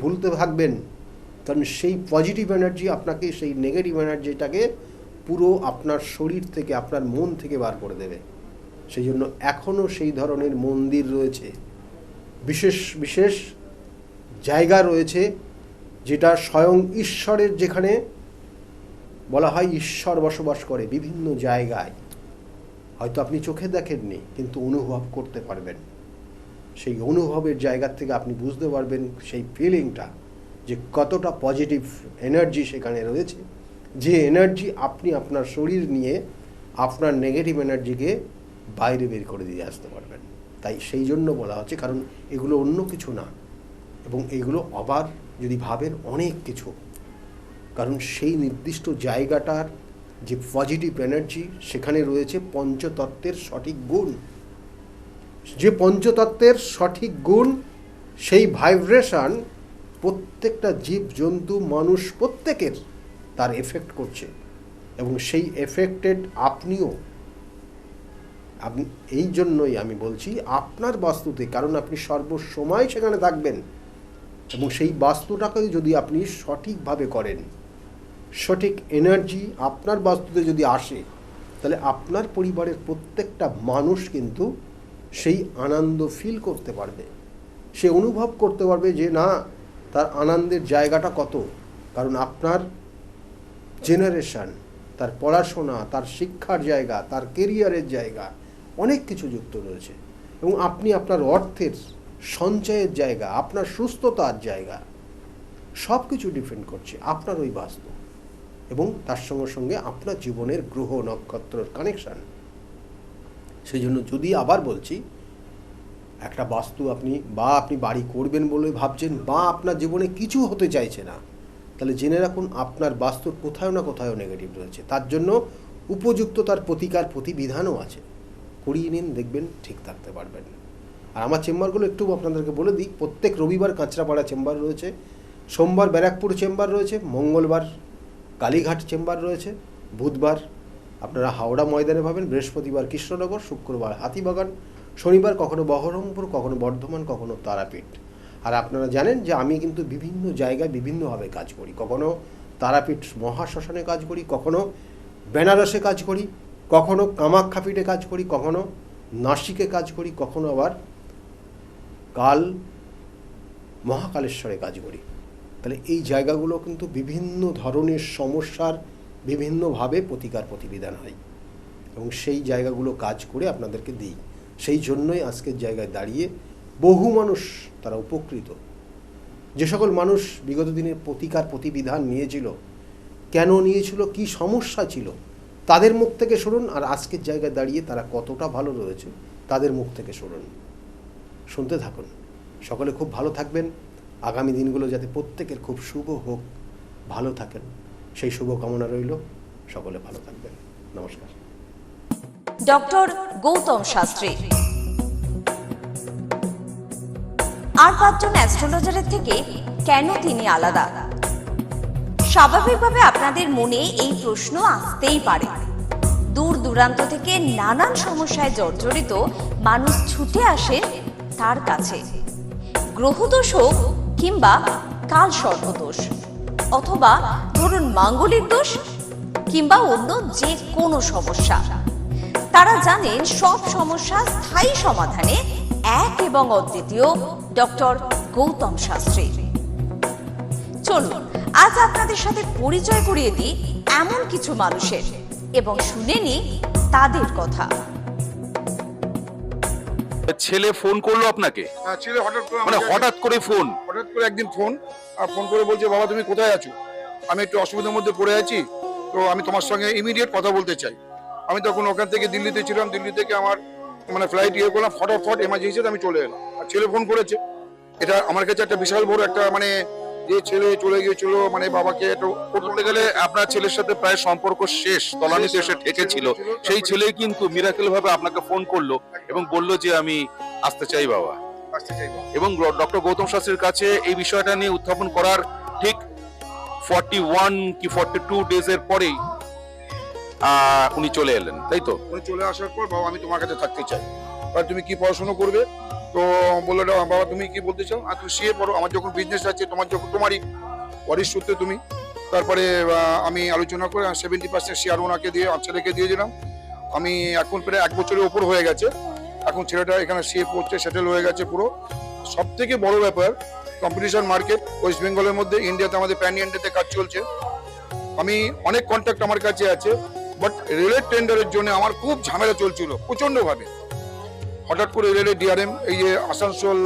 ভুলতে থাকবেন। কারণ সেই পজিটিভ এনার্জি আপনাকে সেই নেগেটিভ এনার্জিটাকে পুরো আপনার শরীর থেকে, আপনার মন থেকে বার করে দেবে। সেই জন্য এখনও সেই ধরনের মন্দির রয়েছে, বিশেষ বিশেষ জায়গা রয়েছে যেটা স্বয়ং ঈশ্বরের, যেখানে বলা হয় ঈশ্বর বসবাস করে বিভিন্ন জায়গায়। হয়তো আপনি চোখে দেখেননি, কিন্তু অনুভব করতে পারবেন। সেই অনুভবের জায়গা থেকে আপনি বুঝতে পারবেন সেই ফিলিংটা, যে কতটা পজিটিভ এনার্জি সেখানে রয়েছে, যে এনার্জি আপনি আপনার শরীর নিয়ে আপনার নেগেটিভ এনার্জিকে বাইরে বের করে দিয়ে আসতে পারবেন। তাই সেই জন্য বলা হচ্ছে, কারণ এগুলো অন্য কিছু না, এবং এগুলো আবার যদি ভাবেন অনেক কিছু। কারণ সেই নির্দিষ্ট জায়গাটার যে পজিটিভ এনার্জি, সেখানে রয়েছে পঞ্চতত্ত্বের সঠিক গুণ। যে পঞ্চতত্ত্বের সঠিক গুণ, সেই ভাইব্রেশন প্রত্যেকটা জীব জন্তু মানুষ প্রত্যেকের তার এফেক্ট করছে, এবং সেই এফেক্টেড আপনিও। এই জন্যই আমি বলছি আপনার বাস্তুতে, কারণ আপনি সর্বসময় সেখানে থাকবেন, এবং সেই বাস্তুটাকে যদি আপনি সঠিকভাবে করেন, সঠিক এনার্জি আপনার বাস্তুতে যদি আসে, তাহলে আপনার পরিবারের প্রত্যেকটা মানুষ কিন্তু সেই আনন্দ ফিল করতে পারবে, সে অনুভব করতে পারবে যে না, তার আনন্দের জায়গাটা কত। কারণ আপনার জেনারেশন, তার পড়াশোনা, তার শিক্ষার জায়গা, তার কেরিয়ারের জায়গা, অনেক কিছু যুক্ত রয়েছে। এবং আপনি আপনার অর্থের সঞ্চয়ের জায়গা, আপনার সুস্থতার জায়গা, সব কিছু ডিপেন্ড করছে আপনার ওই বাস্তু, এবং তার সঙ্গে সঙ্গে আপনার জীবনের গ্রহ নক্ষত্রের কানেকশান। সেই জন্য যদি আবার বলছি, একটা বাস্তু আপনি বাড়ি করবেন বলে ভাবছেন, বা আপনার জীবনে কিছু হতে চাইছে না, তাহলে জেনে রাখুন আপনার বাস্তুর কোথাও না কোথাও নেগেটিভ রয়েছে। তার জন্য উপযুক্ত তার প্রতিকার প্রতিবিধানও আছে, করিয়ে নিন, দেখবেন ঠিক থাকতে পারবেন। আর আমার চেম্বারগুলো একটু আপনাদেরকে বলে দিই, প্রত্যেক রবিবার কাঁচরাপাড়া চেম্বার রয়েছে, সোমবার ব্যারাকপুর চেম্বার রয়েছে, মঙ্গলবার কালীঘাট চেম্বার রয়েছে, বুধবার আপনারা হাওড়া ময়দানে পাবেন, বৃহস্পতিবার কৃষ্ণনগর, শুক্রবার হাতিবাগান, শনিবার কখনো বহরমপুর, কখনো বর্ধমান, কখনো তারাপীঠ। আর আপনারা জানেন যে আমি কিন্তু বিভিন্ন জায়গায় বিভিন্নভাবে কাজ করি, কখনো তারাপীঠ মহাশ্মশানে কাজ করি, কখনো বেনারসে কাজ করি, কখনো কামাখ্যাপীঠে কাজ করি, কখনো নাসিকে কাজ করি, কখনো আবার মহাকালেশ্বরে কাজ করি। তাহলে এই জায়গাগুলো কিন্তু বিভিন্ন ধরনের সমস্যার বিভিন্নভাবে প্রতিকার প্রতিবিধান হয়, এবং সেই জায়গাগুলো কাজ করে আপনাদেরকে দিই। সেই জন্যই আজকের জায়গায় দাঁড়িয়ে বহু মানুষ তারা উপকৃত। যে সকল মানুষ বিগত দিনের প্রতিকার প্রতিবিধান নিয়েছিল, কেন নিয়েছিল, কি সমস্যা ছিল, তাদের মুখ থেকে শুনুন, আর আজকের জায়গায় দাঁড়িয়ে তারা কতটা ভালো রয়েছে তাদের মুখ থেকে শুনুন, শুনতে থাকুন। সকলে খুব ভালো থাকবেন, আগামী দিনগুলো যাতে প্রত্যেকের খুব শুভ হোক, ভালো থাকেন, সেই শুভ কামনা রইল। সকলে ভালো থাকবেন, নমস্কার। ডক্টর গৌতম শাস্ত্রী আর 5 জন অ্যাস্ট্রোলজারের থেকে কেন তিনি আলাদা? স্বাভাবিকভাবে আপনাদের মনে এই প্রশ্ন আসতেই পারে। দূর দূরান্ত থেকে নানান সমস্যায় জর্জরিত মানুষ ছুটে আসে তার কাছে। গ্রহদোষ হোক কিংবা কাল সর্পদোষ, অথবা ধরুন মাঙ্গলিক দোষ, কিংবা অন্য যে কোনো সমস্যা, তারা জানেন সব সমস্যার স্থায়ী সমাধানে এক এবং অদ্বিতীয় ডক্টর গৌতম শাস্ত্রী। চলুন আজ আপনাদের সাথে পরিচয় করিয়ে দিই এমন কিছু মানুষের এবং শুনে নিই তাদের কথা। ছেলে ফোন করলো আপনাকে? হ্যাঁ, ছেলে হঠাৎ করে মানে হঠাৎ করে ফোন? হঠাৎ করে একদিন ফোন করে বলছে, বাবা তুমি কোথায় আছো, আমি একটু অসুবিধার মধ্যে পড়ে আছি, তো আমি তোমার সঙ্গে ইমিডিয়েট কথা বলতে চাই। আমি তখন ওখান থেকে দিল্লিতে ছিলাম, দিল্লি থেকে আমার মানে ফ্লাইট করলাম, ফটাফট এমার্জেন্সিতে আমি চলে এলাম। আর ছেলে ফোন করেছে, এটা আমার কাছে একটা বিশাল বড় একটা মানে যে ছেলে চলে গিয়েছিল মানে বাবাকে একটু বলতে গেলে আপনার ছেলের সাথে প্রায় সম্পর্ক শেষ, তলানিতে এসে ঠেকেছিল। সেই ছেলে কিন্তু মিরাকেল ভাবে আপনাকে ফোন করলো এবং বলল যে আমি আসতে চাই বাবা। আসতে চাইবো। এবং ডক্টর গৌতম শাস্ত্রীর কাছে এই বিষয়টা নিয়ে উত্থাপন করার ঠিক 41 কি 42 ডেজ এর পরেই উনি চলে এলেন, তাই তো? উনি চলে আসার পর, বাবা আমি তোমার কাছে থাকতে চাই, আর তুমি কি পড়াশোনা করবে? তো বললো, বাবা তুমি কি বলতে চাও? আর তুমি সিএ পড়ো, আমার যখন বিজনেস আছে, তোমারই ওয়ারিশ সূত্রে তুমি। তারপরে আমি আলোচনা করে 70% শেয়ার ওনাকে দিয়ে ছেলেকে দিয়ে দিলাম। আমি এখন প্রায় 1 বছরের ওপর হয়ে গেছে, এখন ছেলেটা এখানে সিএ পড়ছে, সেটেল হয়ে গেছে পুরো। সব থেকে বড় ব্যাপার, কম্পিটিশন মার্কেট ওয়েস্ট বেঙ্গলের মধ্যে, ইন্ডিয়াতে আমাদের প্যান ইন্ডিয়াতে কাজ চলছে। আমি অনেক কন্ট্যাক্ট আমার কাছে আছে, বাট রেলের টেন্ডারের জন্য আমার খুব ঝামেলা চলছিল প্রচন্ড ভাবে। হঠাৎ করে রেলের ডিআরএম, এই যে আসানসোল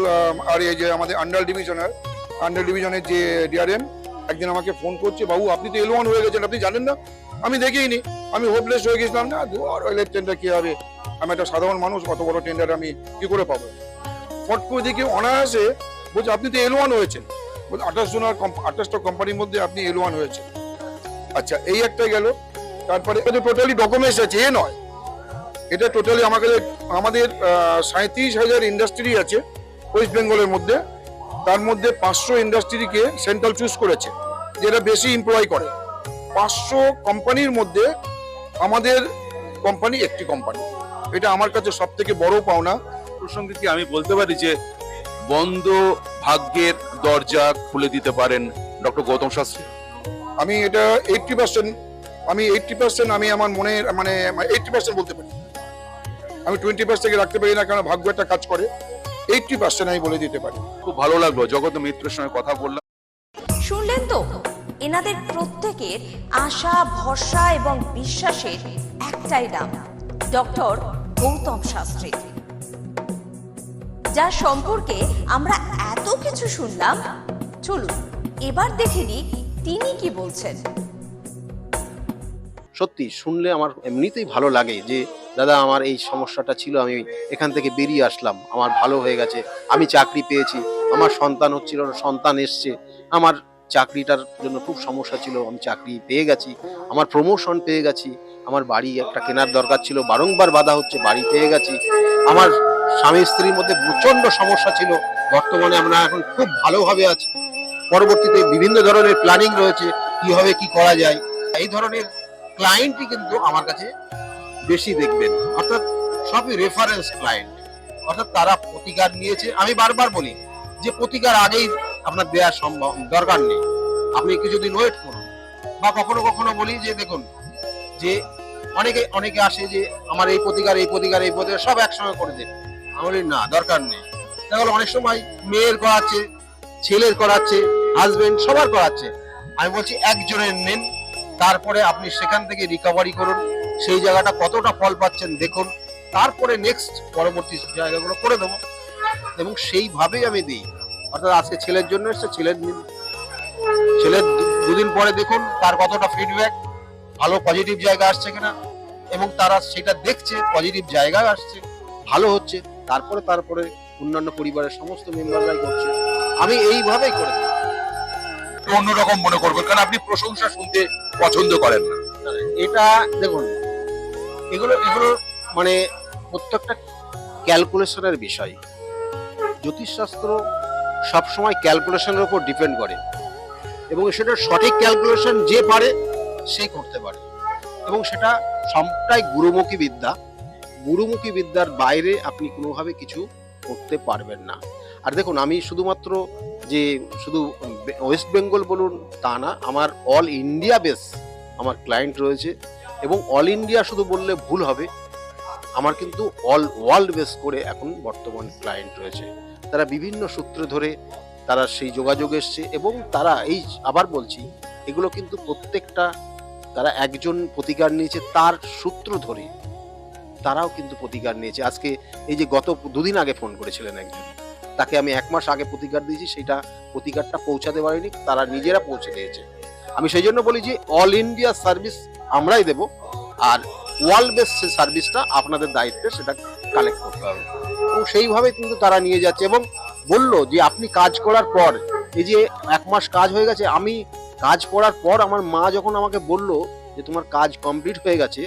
আর এই যে আমাদের আন্ডার ডিভিশনের যে ডিআরএম একদিন আমাকে ফোন করছে, বাবু আপনি তো L1 হয়ে গেছেন, আপনি জানেন না? আমি দেখিনি, আমি হোপলেস হয়ে গেছিলাম, না রেলের টেন্ডার কি হবে, আমি একটা সাধারণ মানুষ, অত বড় টেন্ডার আমি কি করে পাবো? ফট করে দেখি অনায়াসে বলছে আপনি তো L1 হয়েছেন, বলছে 28টা কোম্পানির মধ্যে আপনি L1 হয়েছেন। আচ্ছা, এই একটা গেল। তারপরে টোটালি ডকুমেন্টস আছে, এ নয়, এটা টোটালি আমাদের 37,000 ইন্ডাস্ট্রি আছে ওয়েস্ট বেঙ্গলের মধ্যে। তার মধ্যে 500 ইন্ডাস্ট্রিকে সেন্ট্রাল চুজ করেছে, যেটা বেশি এমপ্লয় করে। 500 কোম্পানির মধ্যে আমাদের কোম্পানি একটি কোম্পানি, এটা আমার কাছে সব থেকে বড় পাওনা। প্রসঙ্গে কি আমি বলতে পারি যে বন্ধ ভাগ্যের দরজা খুলে দিতে পারেন ডক্টর গৌতম শাস্ত্রী? আমি এটা 80% আমি আমার মনের মানে 80% বলতে পারি। আমি 20% রাখতে পারি না, কারণ ভাগ্য একটা কাজ করে। 80% আমি বলে দিতে পারি। খুব ভালো লাগলো জগত মিত্রের সঙ্গে কথা বললাম। শুনলেন তো, এনাদের প্রত্যেকের আশা, ভরসা এবং বিশ্বাসের একটাই নাম, ডক্টর গৌতম শাস্ত্রী, যার সম্পর্কে আমরা এত কিছু শুনলাম। চলুন এবার দেখে নিই তিনি কি বলছেন। সত্যি শুনলে আমার এমনিতেই ভালো লাগে যে দাদা আমার এই সমস্যাটা ছিল, আমি এখান থেকে বেরিয়ে আসলাম, আমার ভালো হয়ে গেছে, আমি চাকরি পেয়েছি, আমার সন্তান হচ্ছিল না, সন্তান এসছে, আমার চাকরিটার জন্য খুব সমস্যা ছিল, আমি চাকরি পেয়ে গেছি, আমার প্রমোশন পেয়ে গেছি, আমার বাড়ি একটা কেনার দরকার ছিল, বারংবার বাধা হচ্ছে, বাড়ি পেয়ে গেছি, আমার স্বামী স্ত্রীর মধ্যে প্রচন্ড সমস্যা ছিল, বর্তমানে আমরা এখন খুব ভালোভাবে আছি, পরবর্তীতে বিভিন্ন ধরনের প্ল্যানিং রয়েছে কিভাবে কি করা যায়। এই ধরনের ক্লায়েন্টই কিন্তু আমার কাছে বেশি দেখবেন, অর্থাৎ সবই রেফারেন্স ক্লায়েন্ট, অর্থাৎ তারা প্রতিকার নিয়েছে। আমি বারবার বলি যে প্রতিকার আগেই আপনার দেওয়ার সম্ভব দরকার নেই, আপনি কিছুদিন ওয়েট করুন। বা কখনো কখনো বলি যে দেখুন যে অনেকে আসে যে আমার এই প্রতিকার সব একসঙ্গে করে দেন, আমি বলি না, দরকার নেই। তাহলে অনেক সময় মেয়ের করাচ্ছে, ছেলের করাচ্ছে, হাজবেন্ড সবার করাচ্ছে, আমি বলছি একজনের নেন, তারপরে আপনি সেখান থেকে রিকভারি করুন, সেই জায়গাটা কতটা ফল পাচ্ছেন দেখুন, তারপরে নেক্সট পরবর্তী জায়গাগুলো করে দেবো। এবং সেইভাবেই আমি দিই, অর্থাৎ আজকে ছেলের জন্য এসছে, ছেলের দুদিন পরে দেখুন তার কতটা ফিডব্যাক, ভালো পজিটিভ জায়গা আসছে কিনা, এবং তারা সেটা দেখছে পজিটিভ জায়গায় আসছে, ভালো হচ্ছে, তারপরে অন্যান্য পরিবারের সমস্ত মেম্বাররাই করছে। আমি এইভাবেই করে দিই। অন্যরকম মনে করবেন, কারণ আপনি প্রশংসা শুনতে পছন্দ করেন না। এটা দেখুন, এগুলো মানে প্রত্যেকটা ক্যালকুলেশনের বিষয়। জ্যোতিষশাস্ত্র সবসময় ক্যালকুলেশনের উপর ডিপেন্ড করে, এবং সেটা সঠিক ক্যালকুলেশন যে পারে সে করতে পারে, এবং সেটা সবটাই গুরুমুখী বিদ্যা। গুরুমুখী বিদ্যার বাইরে আপনি কোনোভাবে কিছু করতে পারবেন না। আর দেখুন, আমি শুধুমাত্র যে শুধু ওয়েস্ট বেঙ্গল বলুন তা না, আমার অল ইন্ডিয়া বেস আমার ক্লায়েন্ট রয়েছে, এবং অল ইন্ডিয়া শুধু বললে ভুল হবে, আমার কিন্তু অল ওয়ার্ল্ড বেস করে এখন বর্তমান ক্লায়েন্ট রয়েছে। তারা বিভিন্ন সূত্র ধরে তারা সেই যোগাযোগ এসছে, এবং তারা এই আবার বলছি, এগুলো কিন্তু প্রত্যেকটা তারা একজন প্রতিকার নিয়েছে তার সূত্র ধরে, তারাও কিন্তু প্রতিকার নিয়েছে। আজকে এই যে গত দুদিন আগে ফোন করেছিলেন একজন, তাকে আমি 1 মাস আগে প্রতিকার দিয়েছি, সেটা প্রতিকারটা পৌঁছাতে পারিনি, তারা নিজেরা পৌঁছে দিয়েছে। আমি সেই জন্য বলি যে অল ইন্ডিয়া সার্ভিস আমরাই দেব, আর ওয়ার্ল্ড বেস সার্ভিসটা আপনাদের দায়িত্বে সেটা কালেক্ট করতে হবে। এবং সেইভাবে কিন্তু তারা নিয়ে যাচ্ছে, এবং বললো যে আপনি কাজ করার পর, এই যে 1 মাস কাজ হয়ে গেছে, আমি কাজ করার পর আমার মা যখন আমাকে বললো যে তোমার কাজ কমপ্লিট হয়ে গেছে,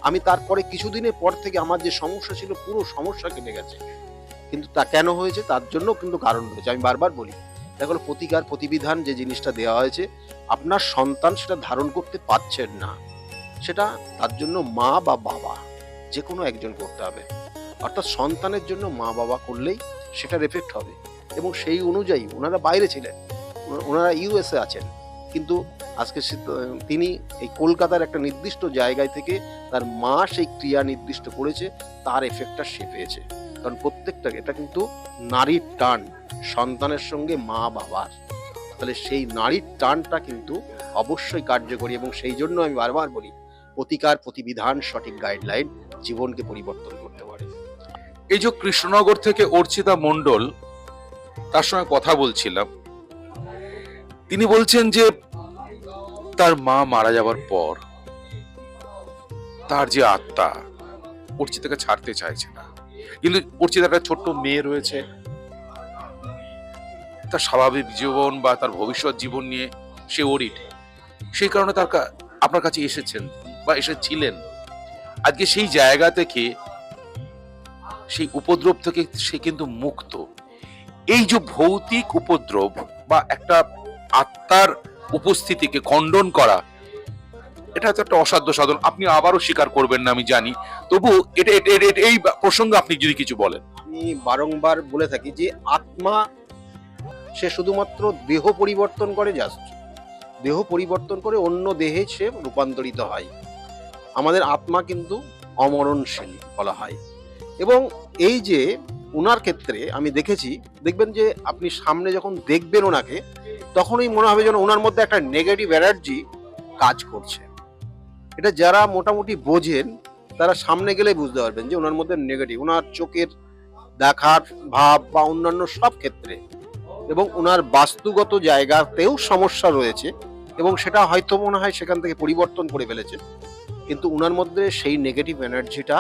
আমি তারপরে কিছুদিনের পর থেকে আমার যে সমস্যা ছিল পুরো সমস্যা কেটে গেছে। কিন্তু তা কেন হয়েছে তার জন্য কিন্তু কারণ রয়েছে। আমি বারবার বলি, দেখো প্রতিকার প্রতিবিধান যে জিনিসটা দেওয়া হয়েছে, আপনার সন্তান সেটা ধারণ করতে পারছেন না, সেটা তার জন্য মা বা বাবা যে কোনো একজন করতে হবে। অর্থাৎ সন্তানের জন্য মা বাবা করলেই সেটার এফেক্ট হবে। এবং সেই অনুযায়ী ওনারা বাইরে ছিলেন, ওনারা ইউএসএ আছেন, কিন্তু আজকে তিনি এই কলকাতার একটা নির্দিষ্ট জায়গায় থেকে তার মা সেই ক্রিয়া নির্দিষ্ট করেছে, তার এফেক্টটা সে পেয়েছে। কারণ প্রত্যেকটা এটা কিন্তু নারীর টান সন্তানের সঙ্গে মা বাবার, তাহলে সেই নারীর টানটা কিন্তু অবশ্যই কার্যকরী। এবং সেই জন্য আমি বারবার বলি, প্রতিকার প্রতিবিধান সঠিক গাইডলাইন জীবনকে পরিবর্তন করতে পারে। এই যে কৃষ্ণনগর থেকে অর্চিতা মণ্ডল, তার সঙ্গে কথা বলছিলাম, তিনি বলছেন যে তার মা মারা যাবার পর তার যে আত্মা অর্চিতাকে ছাড়তে চাইছে না, কিন্তু অর্চিতার একটা ছোট্ট মেয়ে রয়েছে, তার স্বাভাবিক জীবন বা তার ভবিষ্যৎ জীবন নিয়ে সে ওরিড, সেই কারণে আপনার কাছে এসেছেন বা এসেছিলেন। আজকে সেই জায়গা থেকে, সেই উপদ্রব থেকে সে কিন্তু মুক্ত। এই যে ভৌতিক উপদ্রব বা একটা আত্মার উপস্থিতিকে খণ্ডন করা, এটা হচ্ছে একটা অসাধ্য সাধন। আপনি আবারও স্বীকার করবেন না আমি জানি, তবু এটা এই প্রসঙ্গে আপনি যদি কিছু বলেন। আমি বারংবার বলে থাকি যে আত্মা সে শুধুমাত্র দেহ পরিবর্তন করে, জাস্ট দেহ পরিবর্তন করে অন্য দেহে সে রূপান্তরিত হয়। আমাদের আত্মা কিন্তু অমরণশীল বলা হয়। এবং এই যে ওনার ক্ষেত্রে আমি দেখেছি, দেখবেন যে আপনি সামনে যখন দেখবেন ওনাকে, তখনই মনে হবে যেন ওনার মধ্যে একটা নেগেটিভ এনার্জি কাজ করছে। এটা যারা মোটামুটি বোঝেন তারা সামনে গেলে বুঝতে পারবেন যে ওনার মধ্যে নেগেটিভ, ওনার চোখের দেখার ভাব বা অন্যান্য সব ক্ষেত্রে, এবং ওনার বাস্তুগত জায়গাতেও সমস্যা রয়েছে, এবং সেটা হয়তো মনে হয় সেখান থেকে পরিবর্তন করে ফেলেছে, কিন্তু ওনার মধ্যে সেই নেগেটিভ এনার্জিটা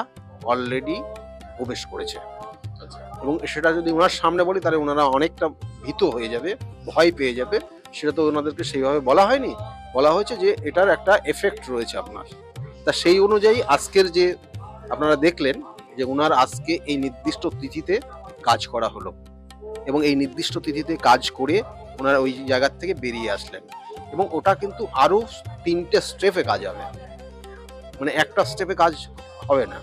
অলরেডি প্রবেশ করেছে। এবং সেটা যদি ওনার সামনে বলি তাহলে ওনারা অনেকটা ভীত হয়ে যাবে, ভয় পেয়ে যাবে। সেটা তো ওনাদেরকে সেইভাবে বলা হয়নি, বলা হয়েছে যে এটার একটা এফেক্ট রয়েছে আপনার। তা সেই অনুযায়ী আজকের যে আপনারা দেখলেন যে ওনার আজকে এই নির্দিষ্ট তিথিতে কাজ করা হলো, এবং এই নির্দিষ্ট তিথিতে কাজ করে ওনারা ওই জায়গার থেকে বেরিয়ে আসলেন। এবং ওটা কিন্তু আরো 3টে স্টেপে কাজ হবে, মানে একটা স্টেপে কাজ হবে না,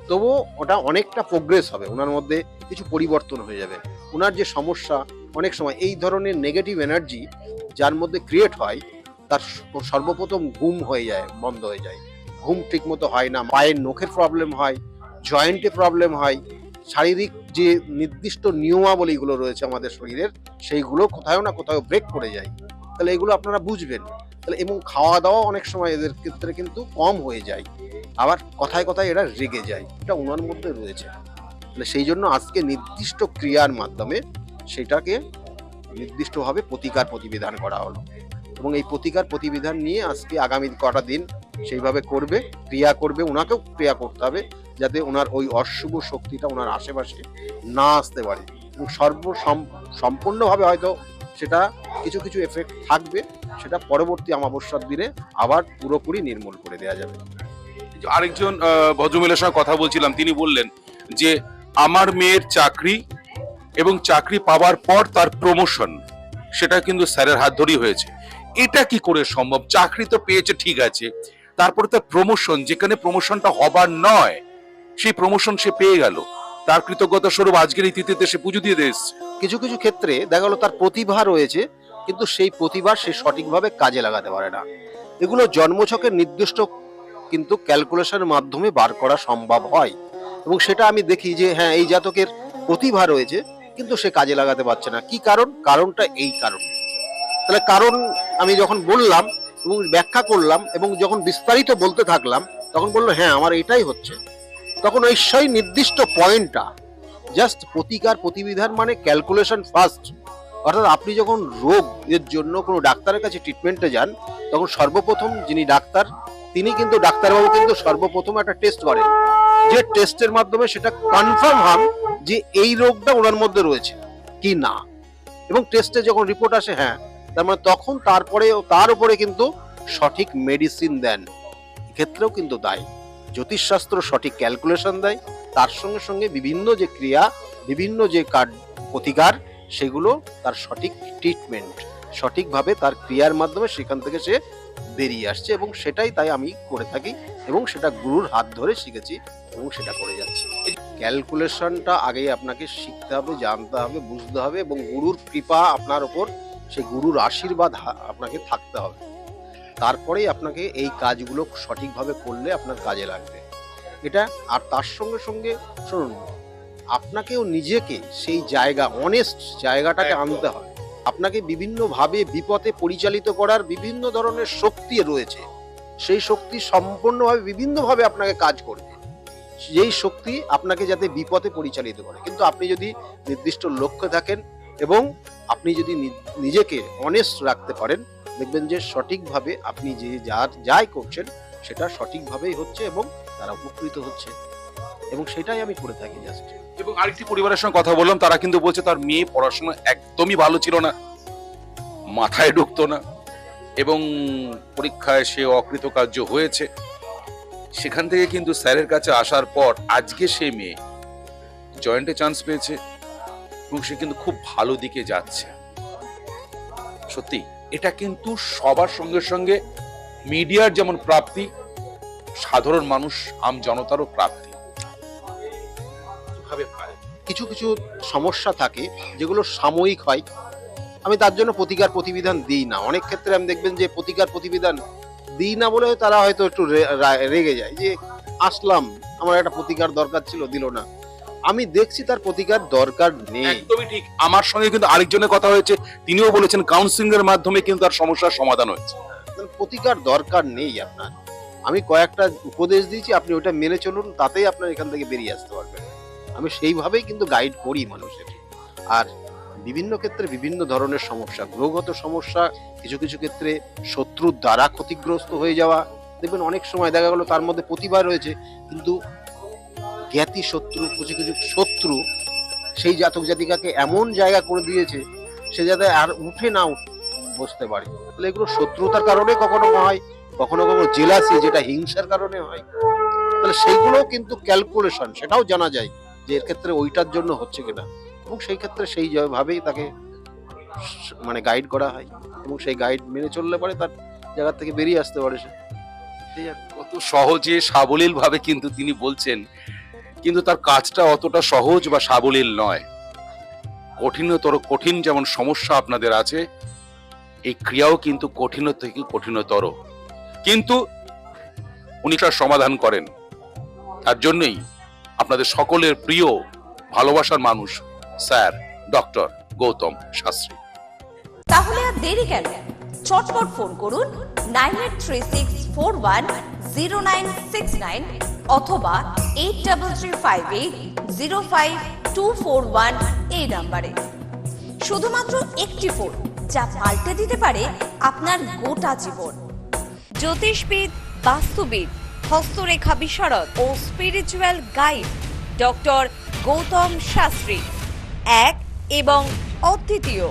তবুও ওটা অনেকটা প্রোগ্রেস হবে, ওনার মধ্যে কিছু পরিবর্তন হয়ে যাবে। ওনার যে সমস্যা, অনেক সময় এই ধরনের নেগেটিভ এনার্জি যার মধ্যে ক্রিয়েট হয়, তার সর্বপ্রথম ঘুম হয়ে যায়, বন্ধ হয়ে যায়, ঘুম ঠিক মতো হয় না, পায়ের নখের প্রবলেম হয়, জয়েন্টে প্রবলেম হয়, শারীরিক যে নির্দিষ্ট নিয়মাবলীগুলো রয়েছে আমাদের শরীরের, সেইগুলো কোথাও না কোথাও ব্রেক করে যায়। তাহলে এগুলো আপনারা বুঝবেন। তাহলে এবং খাওয়া দাওয়া অনেক সময় এদের ক্ষেত্রে কিন্তু কম হয়ে যায়, আবার কথায় কথায় এরা রেগে যায়, এটা ওনার মধ্যে রয়েছে। তাহলে সেই জন্য আজকে নির্দিষ্ট ক্রিয়ার মাধ্যমে সেটাকে নির্দিষ্টভাবে প্রতিকার প্রতিবিধান করা হলো। এবং এই প্রতিকার প্রতিবিধান নিয়ে আজকে আগামী কটা দিন সেইভাবে করবে, ক্রিয়া করবে, ওনাকেও ক্রিয়া করতে হবে যাতে ওনার ওই অশুভ শক্তিটা ওনার আশেপাশে না আসতে পারে। এবং সম্পূর্ণভাবে হয়তো সেটা কিছু কিছু এফেক্ট থাকবে, সেটা পরবর্তী অমাবস্যার দিনে আবার পুরোপুরি নির্মূল করে দেওয়া যাবে। আরেকজন ভদ্রমহিলার সঙ্গে কথা বলছিলাম, তিনি বললেন যে আমার মেয়ের চাকরি এবং চাকরি পাওয়ার পর তার প্রমোশন, সেটা কিন্তু স্যারের হাত ধরেই হয়েছে। এটা কি করে সম্ভব? চাকরি তো পেয়েছে ঠিক আছে, তারপরে তার প্রমোশন, যেখানে প্রমোশনটা হবার নয় সেই প্রমোশন সে পেয়ে গেল, তার কৃতজ্ঞতা স্বরূপ আজকের এই তিথিতে সে পুজো দিয়ে দিয়েছে। কিছু কিছু ক্ষেত্রে দেখা গেল তার প্রতিভা রয়েছে, কিন্তু সেই প্রতিভা সে সঠিকভাবে কাজে লাগাতে পারে না। এগুলো জন্মছকের নির্দিষ্ট কিন্তু ক্যালকুলেশনের মাধ্যমে বার করা সম্ভব হয়। এবং সেটা আমি দেখি যে হ্যাঁ এই জাতকের প্রতিভা রয়েছে, কিন্তু সে কাজে লাগাতে পারছে না। কি কারণ? কারণটা এই কারণ। তাহলে কারণ আমি যখন বললাম এবং ব্যাখ্যা করলাম এবং যখন বিস্তারিত বলতে থাকলাম, তখন বললো হ্যাঁ আমার এটাই হচ্ছে। তখন ওই সেই নির্দিষ্ট পয়েন্টটা জাস্ট প্রতিকার প্রতিবিধান মানে ক্যালকুলেশন ফার্স্ট। অর্থাৎ আপনি যখন রোগ এর জন্য কোনো ডাক্তারের কাছে ট্রিটমেন্টে যান, তখন সর্বপ্রথম যিনি ডাক্তার, তিনি কিন্তু ডাক্তারবাবু কিন্তু সর্বপ্রথম একটা টেস্ট করেন, যে টেস্টের মাধ্যমে সেটা কনফার্ম হন যে এই রোগটা ওনার মধ্যে রয়েছে কি না। এবং টেস্টে যখন রিপোর্ট আসে হ্যাঁ, তার মানে তখন তারপরে তার উপরে কিন্তু সঠিক মেডিসিন দেন। এক্ষেত্রেও কিন্তু তাই জ্যোতিষশাস্ত্র সঠিক ক্যালকুলেশন দেয়, তার সঙ্গে সঙ্গে বিভিন্ন যে ক্রিয়া, বিভিন্ন যে প্রতিকার, সেগুলো তার সঠিক ট্রিটমেন্ট, সঠিকভাবে তার ক্রিয়ার মাধ্যমে সেখান থেকে সে বেরিয়ে আসছে। এবং সেটাই তাই আমি করে থাকি এবং সেটা গুরুর হাত ধরে শিখেছি এবং সেটা করে যাচ্ছি। এই ক্যালকুলেশনটা আগেই আপনাকে শিখতে হবে, জানতে হবে, বুঝতে হবে এবং গুরুর কৃপা আপনার ওপর, সেই গুরুর আশীর্বাদ আপনাকে থাকতে হবে। তারপরেই আপনাকে এই কাজগুলো সঠিকভাবে করলে আপনার কাজে লাগবে এটা। আর তার সঙ্গে সঙ্গে শুনুন, আপনাকেও নিজেকে সেই জায়গা, অনেস্ট জায়গাটাকে আনতে হবে। আপনাকে বিভিন্নভাবে বিপথে পরিচালিত করার বিভিন্ন ধরনের শক্তি রয়েছে, সেই শক্তি সম্পূর্ণভাবে বিভিন্নভাবে আপনাকে কাজ করবে, যেই শক্তি আপনাকে যাতে বিপথে পরিচালিত করে। কিন্তু আপনি যদি নির্দিষ্ট লক্ষ্যে থাকেন এবং আপনি যদি নিজেকে অনেস্ট রাখতে পারেন, দেখবেন যে সঠিকভাবে আপনি যে যাই করছেন সেটা সঠিকভাবেই হচ্ছে এবং তারা উপকৃত হচ্ছে। এবং সেটাই আমি করে থাকি জাস্ট। এবং আরেকটি পরিবারের সঙ্গে কথা বললাম, তারা কিন্তু বলছে তার মেয়ে পড়াশোনা একদমই ভালো ছিল না, মাথায় ঢুকতো না এবং পরীক্ষায় সে অকৃতকার্য হয়েছে। সেখান থেকে কিন্তু স্যারের কাছে আসার পর আজকে সে মেয়ে জয়েন্টে চান্স পেয়েছে এবং সে কিন্তু খুব ভালো দিকে যাচ্ছে। সত্যি এটা কিন্তু সবার সঙ্গে সঙ্গে মিডিয়ার যেমন প্রাপ্তি, সাধারণ মানুষ আম জনতারও প্রাপ্তি। কিছু কিছু সমস্যা থাকে যেগুলো সাময়িক হয়, আমি তার জন্য প্রতিকার প্রতিবিধান দিই না। অনেক ক্ষেত্রে আমি দেখবেন যে প্রতিকার প্রতিবিধান দিই না বলে তারা হয়তো একটু রেগে যায় যে আসলাম, আমার একটা প্রতিকার দরকার ছিল, দিল না। আমি দেখছি তার প্রতিকার দরকার নেই। একদমই ঠিক। আমার সঙ্গে কিন্তু আরেকজনের কথা হয়েছে, তিনিও বলেছেন কাউন্সিলিং এর মাধ্যমে কিন্তু তার সমস্যার সমাধান হয়েছে। প্রতিকার দরকার নেই আপনার। আমি কয়েকটা উপদেশ দিয়েছি, আপনি ওটা মেনে চলুন, তাতেই আপনার এখান থেকে বেরিয়ে আসতে পারবেন। আমি সেইভাবেই কিন্তু গাইড করি মানুষের। আর বিভিন্ন ক্ষেত্রে বিভিন্ন ধরনের সমস্যা, গ্রহগত সমস্যা, কিছু কিছু ক্ষেত্রে শত্রুর দ্বারা ক্ষতিগ্রস্ত হয়ে যাওয়া, দেখবেন অনেক সময় দেখা গেল তার মধ্যে প্রতিভা রয়েছে কিন্তু জ্ঞাতি শত্রু, কিছু কিছু শত্রু সেই জাতক জাতিকাকে এমন জায়গা করে দিয়েছে সে যাতে আর উঠে না বসতে পারে। তাহলে এগুলো শত্রুতার কারণে কখনো হয়, কখনো কখনো জেলাসি, যেটা হিংসার কারণে হয়। তাহলে সেইগুলো কিন্তু ক্যালকুলেশন, সেটাও জানা যায় যে এর ক্ষেত্রে ওইটার জন্য হচ্ছে কিনা, এবং সেই ক্ষেত্রে সেই ভাবেই তাকে মানে গাইড করা হয় এবং সেই গাইড মেনে চললে পরে তার জায়গা থেকে বেরিয়ে আসতে পারে সে। কত সহজে সাবলীল ভাবে কিন্তু তিনি বলছেন, কিন্তু তার কাজটা অতটা সহজ বা সাবলীল নয়। কঠিন যেমন সমস্যা আপনাদের আছে, এই ক্রিয়াও কিন্তু কঠিন থেকে কঠিনতর, কিন্তু উনি তার সমাধান করেন। তার জন্যই আপনাদের সকলের প্রিয় ভালোবাসার মানুষ স্যার ডক্টর গৌতম শাস্ত্রী। তাহলে আর দেরি কেন? চটপট ফোন করুন 9836410969 অথবা 8335805241 এই নম্বরে। শুধুমাত্র একটি ফোন, যা পাল্টে দিতে পারে আপনার গোটা জীবন। জ্যোতিষবিদ, বাস্তুবিদ, হস্তরেখা বিশারদ ও spiritual guide doctor Gautam Shastri, এক এবং অদ্বিতীয়।